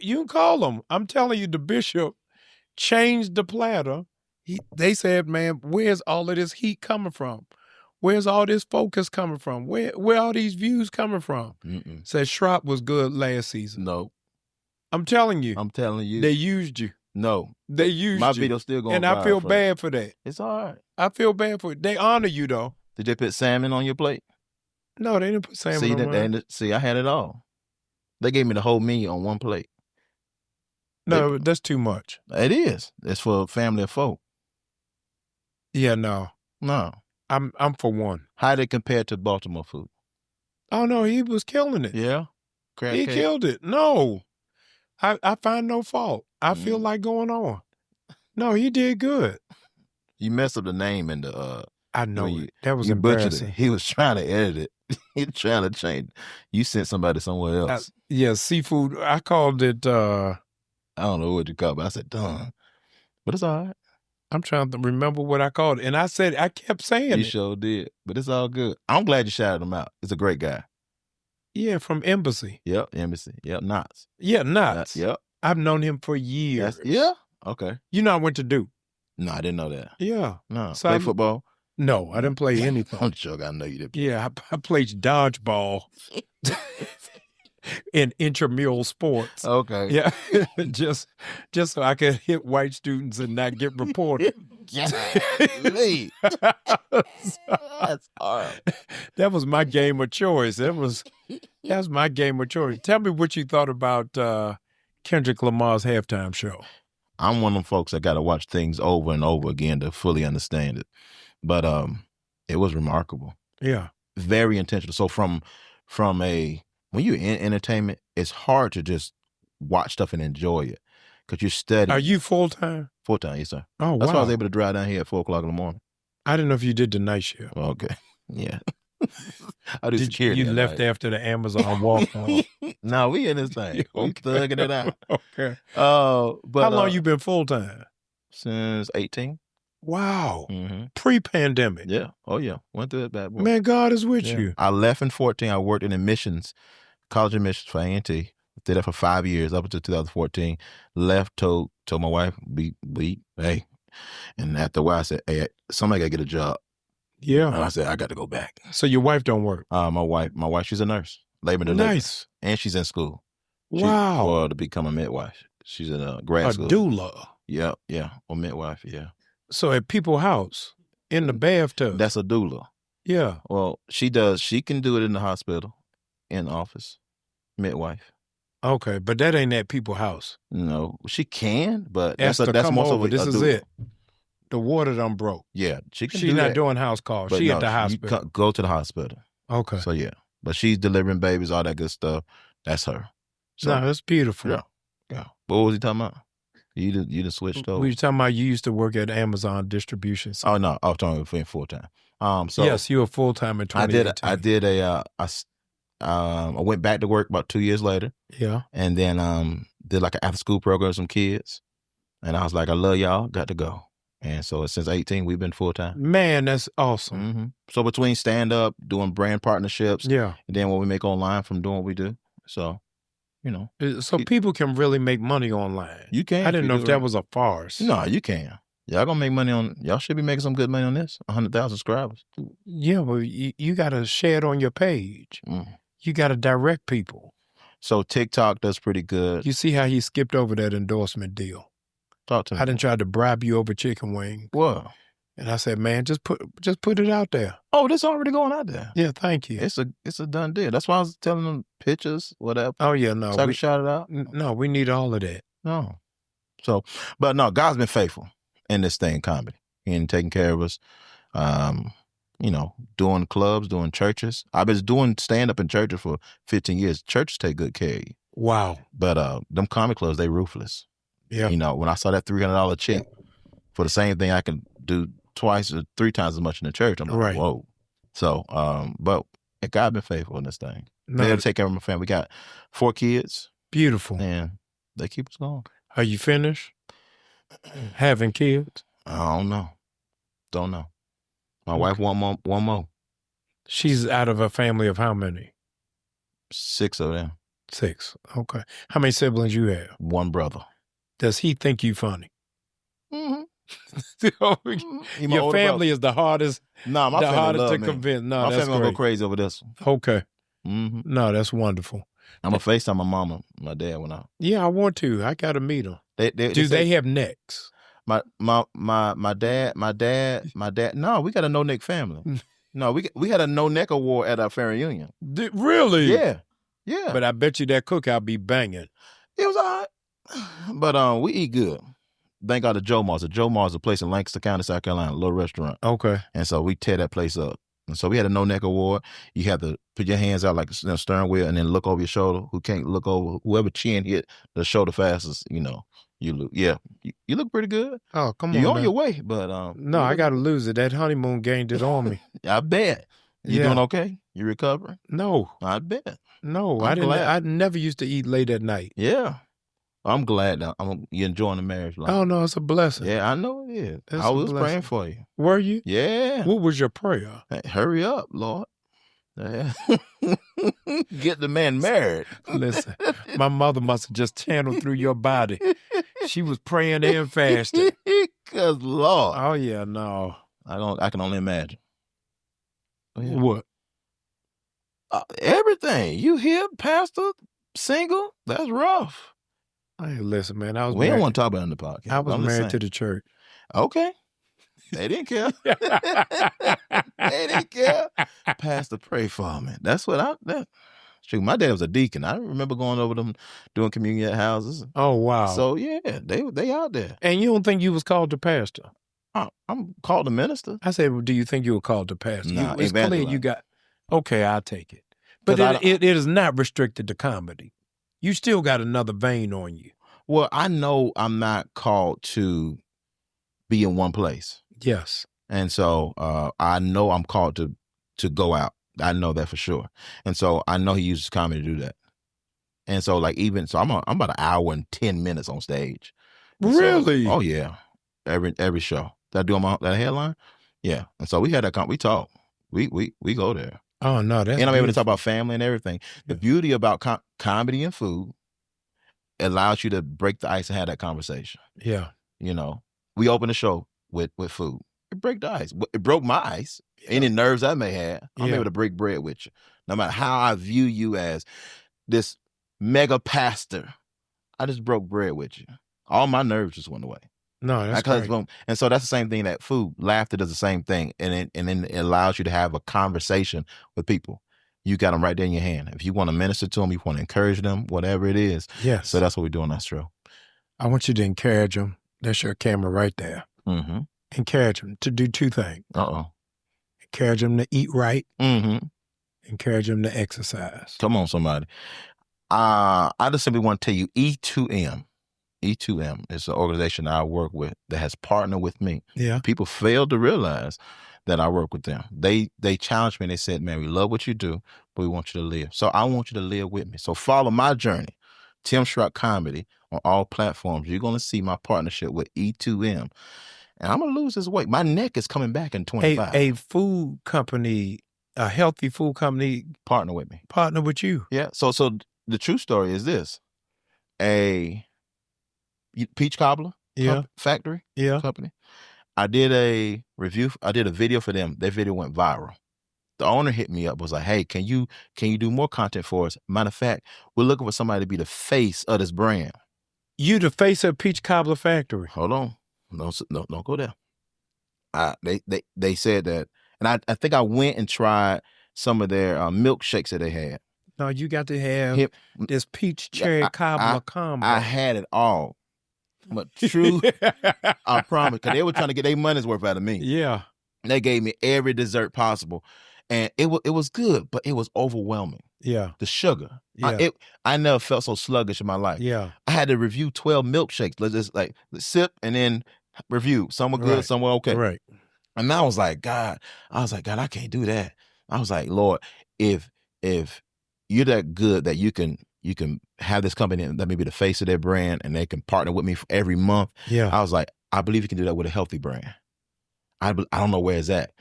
You can call him. I'm telling you, the bishop changed the platter. They said, man, where's all of this heat coming from? Where's all this focus coming from? Where all these views coming from? Said Shrop was good last season. No. I'm telling you. I'm telling you. They used you. No. They used My you. video's still going And I feel bad for that. It's all right. I feel bad for it. They honor you, though. Did they put salmon on your plate? No, they didn't put salmon on mine. See, I had it all. They gave me the whole menu on one plate. No, that's too much. It is. It's for a family of four. Yeah, no. No. I'm for one. How did it compare to Baltimore food? Oh, no, he was killing it. Yeah? He killed it. No. I find no fault. I feel like going on. No, he did good. You messed up the name and the I know you, that was you embarrassing. He was trying to edit it. He was trying to change. You sent somebody somewhere else. Yeah, seafood. I called it I don't know what you called it, but I said done. But it's all right. I'm trying to remember what I called it. And I kept saying it. You sure did. But it's all good. I'm glad you shouted him out. He's a great guy. Yeah, from Embassy. Yep, Embassy. Yep, Knots. Yeah, Knots. Yep. I've known him for years. Yeah? Okay. You know I went to Duke. No, I didn't know that. Yeah. No. So Play football? No, I didn't play anything. I'm joking. I know you didn't. Yeah, I played dodgeball in intramural sports. Okay. Yeah, just so I could hit white students and not get reported. Golly. That's hard. That was my game of choice. That was my game of choice. Tell me what you thought about Kendrick Lamar's halftime show. I'm one of them folks that got to watch things over and over again to fully understand it. But it was remarkable. Yeah. Very intentional. So from when you're in entertainment, it's hard to just watch stuff and enjoy it because you're studying. Are you full-time? Full-time, yes, sir. Oh, wow. That's why I was able to drive down here at 4 o'clock in the morning. I didn't know if you did the night shift. Okay. Yeah. I do security. You left after the Amazon walk home? No, we in this thing. We thugging it out. Okay. But how long you been full-time? Since 18. Wow. Mm-hmm. Pre-pandemic. Yeah. Oh, yeah. Went through it bad boy. Man, God is with you. I left in 14. I worked in admissions, college admissions for A&T. Did that for 5 years up until 2014. Left, told my wife, hey. And after a while, I said, hey, somebody got to get a job. Yeah. And I said, I got to go back. So your wife don't work? My wife, she's a nurse. Labor and delivery. Nice. And she's in school. Wow. Or to become a midwife. She's in grad school. A doula. Yeah. Or midwife, yeah. So at People's House, in the bathtub. That's a doula. Yeah. Well, she can do it in the hospital, in the office, midwife. Okay, but that ain't at People's House. No, she can, but that's most of it. This is it. The water done broke. Yeah, she can. She's not doing house calls. She at the hospital. You go to the hospital. Okay. So yeah, but she's delivering babies, all that good stuff. That's her. So, no, that's beautiful. Yeah. But what was he talking about? You done switched over. We were talking about you used to work at Amazon distribution. Oh no, I was talking about full time. So yes, you were full time in 2018. I went back to work about 2 years later. Yeah. And then did like an after school program with some kids. And I was like, I love y'all, got to go. And so since 18, we've been full time. Man, that's awesome. Mm-hmm. So between stand up, doing brand partnerships, and then what we make online from doing what we do. So, So people can really make money online. You can. I didn't know if that was a farce. No, you can. Y'all gonna make money on. Y'all should be making some good money on this. 100,000 subscribers. Yeah, well, you got to share it on your page. You got to direct people. So TikTok does pretty good. You see how he skipped over that endorsement deal? Talk to me. I done tried to bribe you over chicken wings. What? And I said, man, just put it out there. Oh, this already going out there. Yeah, thank you. It's a done deal. That's why I was telling them pictures, whatever. Oh yeah, no. So I can shout it out. No, we need all of that. No. So, but no, God's been faithful in this thing, comedy, and taking care of us. Doing clubs, doing churches. I've been doing stand up in churches for 15 years. Churches take good care of you. Wow. But them comedy clubs, they ruthless. Yeah. When I saw that $300 check for the same thing I can do twice or three times as much in the church, I'm like, right. Whoa. So, but God been faithful in this thing. No. They'll take care of my family. We got 4 kids. Beautiful. And they keep us going. Are you finished having kids? I don't know. Don't know. My wife want one more. She's out of a family of how many? 6 of them. 6. Okay. How many siblings you have? 1 brother. Does he think you funny? Mm-hmm. Your family is the hardest. No, my family hardest love to me. convince. No, my that's family great. Go crazy over this one. Okay. Mm-hmm. No, that's wonderful. I'm a FaceTime my mama, my dad when I. Yeah, I want to. I got to meet them. Do they have necks? My dad. No, we got a no neck family. No, we had a no neck award at our family reunion. Really? Yeah. But I bet you that cookout be banging. It was all right. But we eat good. Thank God to Joe Mars. Joe Mars is a place in Lancaster County, South Carolina, a little restaurant. Okay. And so we tear that place up. And so we had a no neck award. You have to put your hands out like a stern wheel and then look over your shoulder. Who can't look over? Whoever chin hit the shoulder fastest, you look. Yeah, you look pretty good. Oh, come on. You're on your way, but no, I got to lose it. That honeymoon gained it on me. I bet. You doing okay? You recovering? No. I bet. No, I didn't. I never used to eat late at night. Yeah. I'm glad that you're enjoying the marriage life. Oh, no, it's a blessing. Yeah, I know it is. I was praying for you. Were you? Yeah. What was your prayer? Hey, hurry up, Lord. Yeah. Get the man married. Listen, my mother must have just channeled through your body. She was praying and fasting. Because, Lord. Oh, yeah, no. I can only imagine. Oh, yeah. What? Everything. You here, pastor, single? That's rough. Hey, listen, man. We don't want to talk about it on the podcast. I was married to the church. Okay. They didn't care. They didn't care. Pastor, pray for me. That's what shoot, my dad was a deacon. I remember going over them doing communion at houses. Oh, wow. So, yeah, they out there. And you don't think you was called to pastor? I'm called a minister. I said, well, do you think you were called to pastor? No, it's clear you got, okay, I'll take it. But it is not restricted to comedy. You still got another vein on you. Well, I know I'm not called to be in one place. Yes. And so I know I'm called to go out. I know that for sure. And so I know he uses comedy to do that. And so I'm about an hour and 10 minutes on stage. Really? So, oh yeah. Every show. That I do on that headline? Yeah. And so we had that we talk. We go there. Oh no, that's and I'm able to talk about family and everything. The beauty about comedy and food allows you to break the ice and have that conversation. Yeah. We open the show with food. It break the ice. It broke my ice. Yeah. Any nerves I may have, I'm able to break bread with you. No matter how I view you as this mega pastor, I just broke bread with you. All my nerves just went away. No, that's great. And so that's the same thing that food. Laughter does the same thing. And then it allows you to have a conversation with people. You got them right there in your hand. If you want to minister to them, you want to encourage them, whatever it is. Yes. So that's what we do on that show. I want you to encourage them. That's your camera right there. Mm-hmm. Encourage them to do 2 things. Encourage them to eat right. Mm-hmm. Encourage them to exercise. Come on, somebody. I just simply want to tell you, E2M. E2M is an organization I work with that has partnered with me. Yeah. People fail to realize that I work with them. They challenged me and they said, man, we love what you do, but we want you to live. So I want you to live with me. So follow my journey, Tim Shrop Comedy, on all platforms. You're going to see my partnership with E2M. And I'm going to lose this weight. My neck is coming back in 25. A food company, a healthy food company. Partner with me. Partner with you. Yeah. So the true story is this. A peach cobbler factory Yeah. company. I did a review. I did a video for them. Their video went viral. The owner hit me up, was like, "Hey, can you do more content for us? Matter of fact, we're looking for somebody to be the face of this brand." You the face of Peach Cobbler Factory. Hold on, don't go there. They said that, and I think I went and tried some of their milkshakes that they had. No, you got to have this peach cherry cobbler combo. I had it all, but true, I promise, because they were trying to get their money's worth out of me. Yeah, they gave me every dessert possible, and it was good, but it was overwhelming. Yeah, the sugar. Yeah, I never felt so sluggish in my life. Yeah, I had to review 12 milkshakes. Let's just let's sip and then review. Some were good, Right. some were okay. Right. And I was like, God, I can't do that. I was like, Lord, if you're that good that you can have this company and let me be the face of their brand and they can partner with me for every month. Yeah. I was like, I believe you can do that with a healthy brand. I don't know where it's at.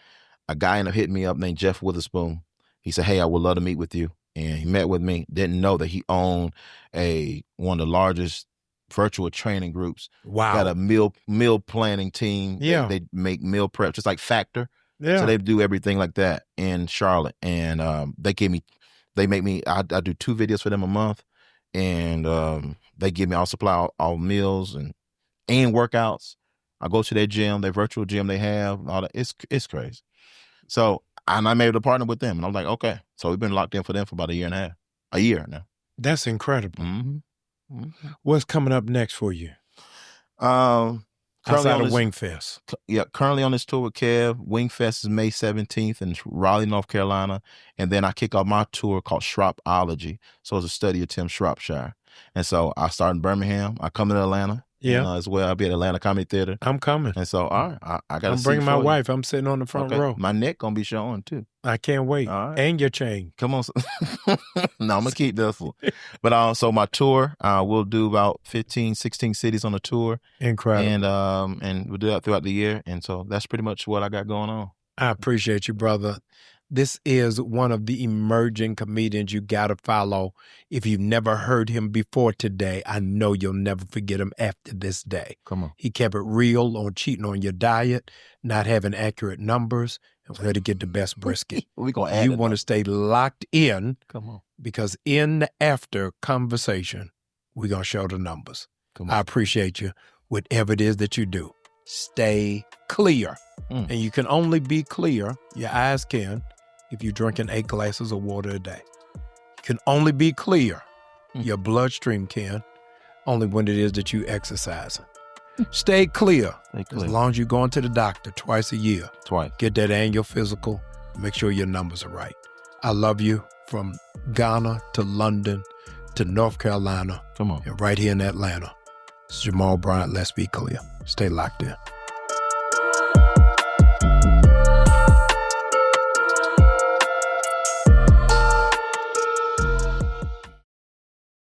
A guy ended up hitting me up named Jeff Witherspoon. He said, "Hey, I would love to meet with you." And he met with me. Didn't know that he owned one of the largest virtual training groups. Wow. Got a meal planning team. Yeah. They make meal prep, just like Factor. Yeah. So they do everything like that in Charlotte. And they make me, I do 2 videos for them a month. And I'll supply all meals and workouts. I go to their gym, their virtual gym they have, all that. It's crazy. So, and I'm able to partner with them. And I'm like, okay. So we've been locked in for them for about a year and a half. A year now. That's incredible. Mm-hmm. Mm-hmm. What's coming up next for you? Outside of Wingfest. Yeah, currently on this tour with Kev. Wingfest is May 17th in Raleigh, North Carolina. And then I kick off my tour called Shropology. So it's a study of Tim Shropshire. And so I start in Birmingham. I come to Atlanta. Yeah. As well. I'll be at Atlanta Comedy Theater. I'm coming. And so, all right, I got to I'm bringing my wife. I'm sitting on the front row. My neck going to be showing too. I can't wait. All right. And your chain. Come on. No, I'm going to keep this one. But so my tour, we'll do about 15, 16 cities on the tour. Incredible. And we'll do that throughout the year. And so that's pretty much what I got going on. I appreciate you, brother. This is one of the emerging comedians you got to follow. If you've never heard him before today, I know you'll never forget him after this day. Come on. He kept it real on cheating on your diet, not having accurate numbers, and where to get the best brisket. We're gonna add you want to stay locked in. Come on. Because in the after conversation, we're going to show the numbers. Come on. I appreciate you. Whatever it is that you do, stay clear. And you can only be clear, your eyes can, if you're drinking 8 glasses of water a day. You can only be clear, your bloodstream can, only when it is that you exercising. Stay clear. As long as you're going to the doctor twice a year. Twice. Get that annual physical. Make sure your numbers are right. I love you from Ghana to London to North Carolina. Come on. And right here in Atlanta. It's Jamal Bryant. Let's be clear. Stay locked in.